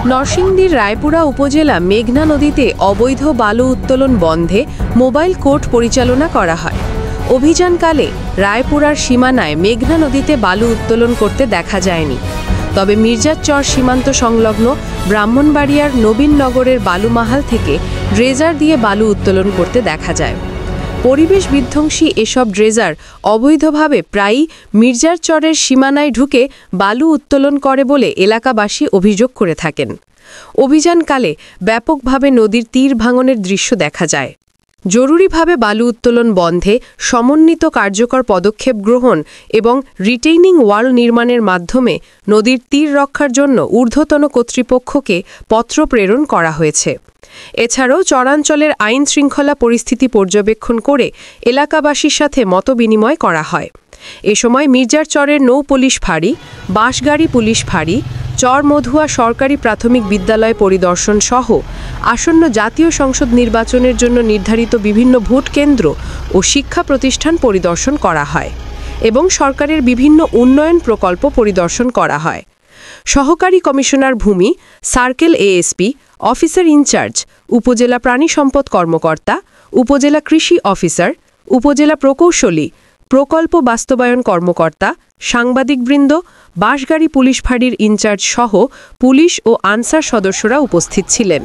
নরসিংদীর রায়পুরা উপজেলা মেঘনা নদীতে অবৈধ বালু উত্তোলন বন্ধে মোবাইল কোর্ট পরিচালনা করা হয়। অভিযানকালে রায়পুরার সীমানায় মেঘনা নদীতে বালু উত্তোলন করতে দেখা যায়নি। তবে মির্জারচর সীমান্ত সংলগ্ন ব্রাহ্মণবাড়িয়ার নবীননগরের বালুমাহাল থেকে ড্রেজার দিয়ে বালু উত্তোলন করতে দেখা যায়। পরিবেশ বিধ্বংসী এসব ড্রেজার অবৈধভাবে প্রায়ই মির্জারচরের সীমানায় ঢুকে বালু উত্তোলন করে বলে এলাকাবাসী অভিযোগ করে থাকেন। অভিযানকালে ব্যাপকভাবে নদীর তীর ভাঙনের দৃশ্য দেখা যায়। জরুরিভাবে বালু উত্তোলন বন্ধে সমন্বিত কার্যকর পদক্ষেপ গ্রহণ এবং রিটেইনিং ওয়াল নির্মাণের মাধ্যমে নদীর তীর রক্ষার জন্য ঊর্ধ্বতন কর্তৃপক্ষকে পত্র প্রেরণ করা হয়েছে। এছাড়াও চরাঞ্চলের আইন শৃঙ্খলা পরিস্থিতি পর্যবেক্ষণ করে এলাকাবাসীর সাথে মতবিনিময় করা হয়। এ সময় মির্জারচরের নৌ পুলিশ ফাঁড়ি, বাঁশগাড়ি পুলিশ ফাঁড়ি, চরমধুয়া সরকারি প্রাথমিক বিদ্যালয় পরিদর্শন সহ আসন্ন জাতীয় সংসদ নির্বাচনের জন্য নির্ধারিত বিভিন্ন ভোট কেন্দ্র ও শিক্ষা প্রতিষ্ঠান পরিদর্শন করা হয় এবং সরকারের বিভিন্ন উন্নয়ন প্রকল্প পরিদর্শন করা হয়। সহকারী কমিশনার ভূমি, সার্কেল এএসপি, অফিসার ইনচার্জ, উপজেলা প্রাণী সম্পদ কর্মকর্তা, উপজেলা কৃষি অফিসার, উপজেলা প্রকৌশলী, প্রকল্প বাস্তবায়ন কর্মকর্তা, সাংবাদিকবৃন্দ, বাঁশগাড়ি পুলিশ ফাঁড়ির ইনচার্জ সহ পুলিশ ও আনসার সদস্যরা উপস্থিত ছিলেন।